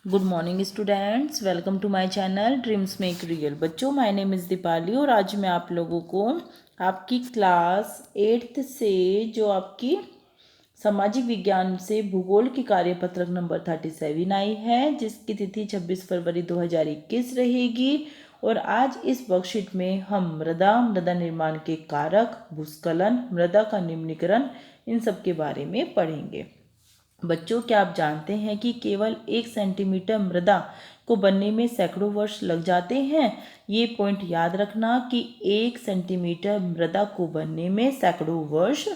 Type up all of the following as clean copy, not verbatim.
Good morning students, welcome to my channel dreams make real. बच्चों, my name is Deepali और आज मैं आप लोगों को आपकी क्लास 8th से जो आपकी सामाजिक विज्ञान से भूगोल की कार्यपत्रक नंबर 37 आई है, जिसकी तिथि 26 फरवरी 2021 रहेगी। और आज इस वर्कशीट में हम मृदा निर्माण के कारक, भूस्खलन, मृदा का निम्नीकरण, इन सब के बारे में पढ़ेंगे। बच्चों, क्या आप जानते हैं कि केवल 1 सेंटीमीटर मृदा को बनने में सैकड़ों वर्ष लग जाते हैं। ये पॉइंट याद रखना कि 1 सेंटीमीटर मृदा को बनने में सैकड़ों वर्ष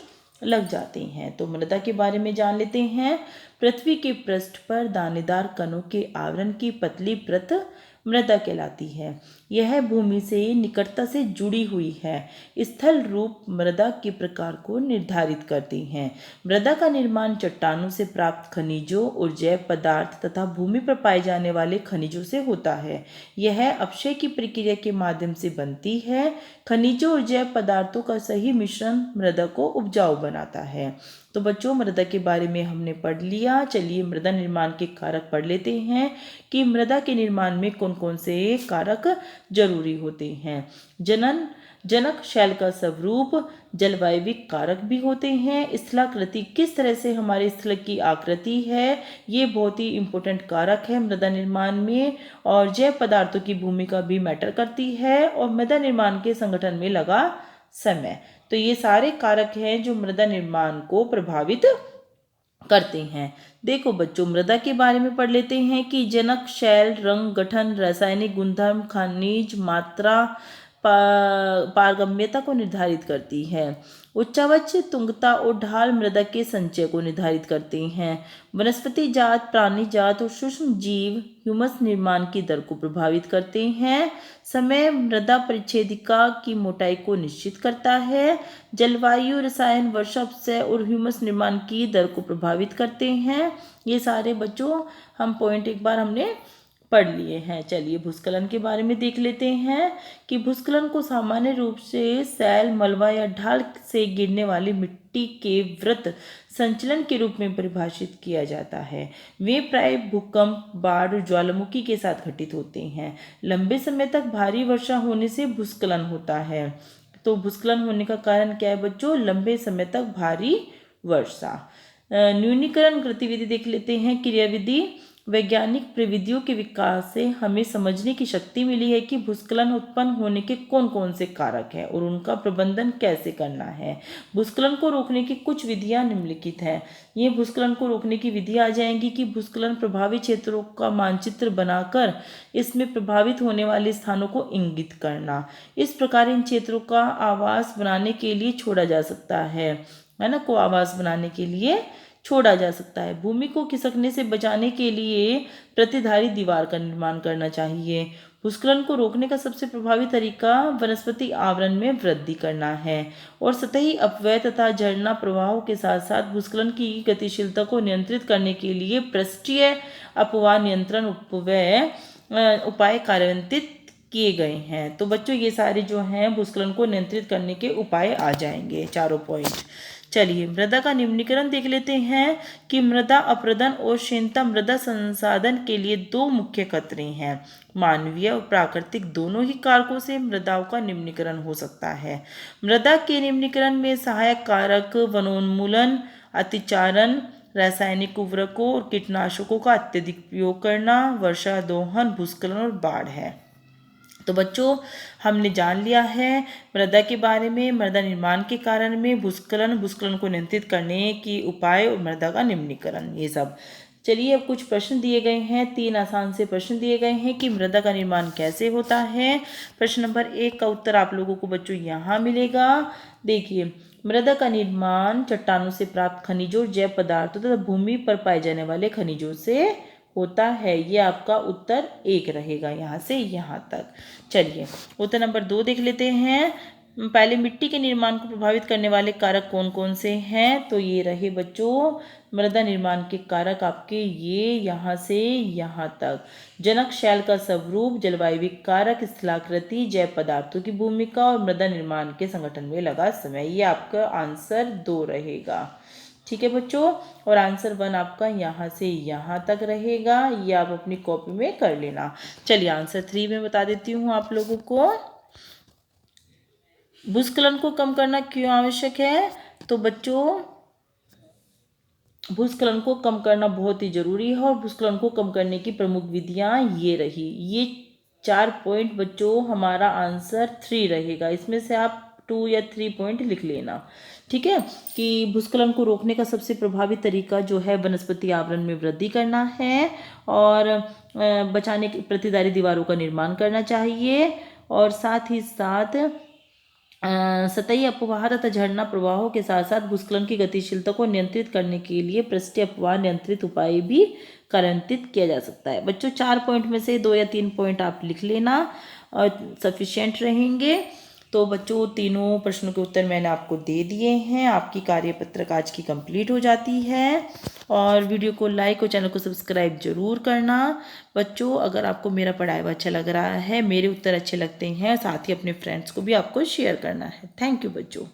लग जाते हैं। तो मृदा के बारे में जान लेते हैं। पृथ्वी के पृष्ठ पर दानेदार कणों के आवरण की पतली परत मृदा कहलाती है। यह भूमि से निकटता से जुड़ी हुई है। स्थल रूप मृदा के प्रकार को निर्धारित करती हैं। मृदा का निर्माण चट्टानों से प्राप्त खनिजों और जैव पदार्थ तथा भूमि पर पाए जाने वाले खनिजों से होता है। यह अपक्षय की प्रक्रिया के माध्यम से बनती है। खनिजों और जैव पदार्थों का सही मिश्रण मृदा को उपजाऊ बनाता है। तो बच्चों, मृदा के बारे में हमने पढ़ लिया। चलिए मृदा निर्माण के कारक पढ़ लेते हैं कि मृदा के निर्माण में कौन कौन से कारक जरूरी होते हैं। जनक शैल का स्वरूप, जलवायविक कारक भी होते हैं। स्थलाकृति, किस तरह से हमारे स्थल की आकृति है, ये बहुत ही इंपॉर्टेंट कारक है मृदा निर्माण में। और जैव पदार्थों की भूमिका भी मैटर करती है। और मृदा निर्माण के संगठन में लगा समय। तो ये सारे कारक हैं जो मृदा निर्माण को प्रभावित करते हैं। देखो बच्चों, मृदा के बारे में पढ़ लेते हैं कि जनक शैल रंग, गठन, रासायनिक गुणधर्म, खनिज मात्रा, पारगम्यता को निर्धारित करती है। उच्चावच, तुंगता और ढाल मृदा के संचय को निर्धारित करते हैं। वनस्पति जात, प्राणी जात और सूक्ष्म जीव ह्यूमस निर्माण की दर को प्रभावित करते हैं। समय मृदा परिच्छेदिका की मोटाई को निश्चित करता है। जलवायु, रसायन, वर्षा, अपक्षय और ह्यूमस निर्माण की दर को प्रभावित करते हैं। ये सारे बच्चों हम पॉइंट एक बार हमने पढ़ लिए हैं। चलिए भूस्खलन के बारे में देख लेते हैं कि भूस्खलन को सामान्य रूप से सैल, मलबा या ढाल से गिरने वाली मिट्टी के वृत्त संचलन के रूप में परिभाषित किया जाता है। वे प्राय भूकंप, बाढ़ और ज्वालामुखी के साथ घटित होते हैं। लंबे समय तक भारी वर्षा होने से भूस्खलन होता है। तो भूस्खलन होने का कारण क्या है बच्चों? लंबे समय तक भारी वर्षा। न्यूनीकरण गतिविधि देख लेते हैं। क्रियाविधि, वैज्ञानिक प्रविधियों के विकास से हमें समझने की शक्ति मिली है कि भूस्खलन उत्पन्न होने के कौन कौन से कारक हैं और उनका प्रबंधन कैसे करना है। भूस्खलन को रोकने की कुछ विधियां निम्नलिखित हैं। ये भूस्खलन को रोकने की विधि आ जाएंगी कि भूस्खलन प्रभावित क्षेत्रों का मानचित्र बनाकर इसमें प्रभावित होने वाले स्थानों को इंगित करना। इस प्रकार इन क्षेत्रों का आवास बनाने के लिए छोड़ा जा सकता है ना, को आवास बनाने के लिए छोड़ा जा सकता है। भूमि को खिसकने से बचाने के लिए प्रतिधारी दीवार का निर्माण करना चाहिए। भूस्खलन को रोकने का सबसे प्रभावी तरीका वनस्पति आवरण में वृद्धि करना है और सतही अपव्यय तथा झरना प्रवाहों के साथ साथ भूस्खलन की गतिशीलता को नियंत्रित करने के लिए पृष्ठीय अपवाह नियंत्रण उपाय कार्यान्वित किए गए हैं। तो बच्चों, ये सारे जो हैं भूस्खलन को नियंत्रित करने के उपाय आ जाएंगे, चारों पॉइंट। चलिए मृदा का निम्नीकरण देख लेते हैं कि मृदा अपरदन और क्षीणता मृदा संसाधन के लिए दो मुख्य खतरे हैं। मानवीय और प्राकृतिक दोनों ही कारकों से मृदाओं का निम्नीकरण हो सकता है। मृदा के निम्नीकरण में सहायक कारक वनोन्मूलन, अतिचारण, रासायनिक उर्वरकों और कीटनाशकों का अत्यधिक उपयोग करना, वर्षा दोहन, भूस्खलन और बाढ़ है। तो बच्चों, हमने जान लिया है मृदा के बारे में, मृदा निर्माण के कारण में भूस्खलन को नियंत्रित करने की उपाय और मृदा का निम्नीकरण, ये सब। चलिए अब कुछ प्रश्न दिए गए हैं। 3 आसान से प्रश्न दिए गए हैं कि मृदा का निर्माण कैसे होता है। प्रश्न नंबर 1 का उत्तर आप लोगों को बच्चों यहाँ मिलेगा। देखिए, मृदा का निर्माण चट्टानों से प्राप्त खनिजों, जैव पदार्थों तथा भूमि पर पाए जाने वाले खनिजों से होता है। ये आपका उत्तर 1 रहेगा यहाँ से यहाँ तक। चलिए उत्तर नंबर 2 देख लेते हैं। पहले मिट्टी के निर्माण को प्रभावित करने वाले कारक कौन कौन से हैं? तो ये रहे बच्चों मृदा निर्माण के कारक आपके ये यहाँ से यहाँ तक। जनक शैल का स्वरूप, जलवायविक कारक, स्थलाकृति, जैव पदार्थों की भूमिका और मृदा निर्माण के संगठन में लगा समय। ये आपका आंसर 2 रहेगा। ठीक है बच्चों, और आंसर 1 आपका यहाँ से यहाँ तक रहेगा, ये आप अपनी कॉपी में कर लेना। चलिए आंसर 3 में बता देती हूँ आप लोगों को। भूस्खलन को कम करना क्यों आवश्यक है? तो बच्चों भूस्खलन को कम करना बहुत ही जरूरी है, और भूस्खलन को कम करने की प्रमुख विधियां ये रही। ये 4 पॉइंट बच्चों हमारा आंसर 3 रहेगा। इसमें से आप 2 या 3 पॉइंट लिख लेना। ठीक है, कि भूस्खलन को रोकने का सबसे प्रभावी तरीका जो है वनस्पति आवरण में वृद्धि करना है, और बचाने की प्रतिदारी दीवारों का निर्माण करना चाहिए, और साथ ही साथ सतही अपवाह तथा झरना प्रवाहों के साथ साथ भूस्खलन की गतिशीलता को नियंत्रित करने के लिए पृष्ठीय अपवाह नियंत्रित उपाय भी कार्यान्वित किया जा सकता है। बच्चों 4 पॉइंट में से 2 या 3 पॉइंट आप लिख लेना और सफिशिएंट रहेंगे। तो बच्चों तीनों प्रश्नों के उत्तर मैंने आपको दे दिए हैं। आपकी कार्यपत्रक आज की कंप्लीट हो जाती है, और वीडियो को लाइक और चैनल को सब्सक्राइब जरूर करना। बच्चों अगर आपको मेरा पढ़ाया हुआ अच्छा लग रहा है, मेरे उत्तर अच्छे लगते हैं, साथ ही अपने फ्रेंड्स को भी आपको शेयर करना है। थैंक यू बच्चों।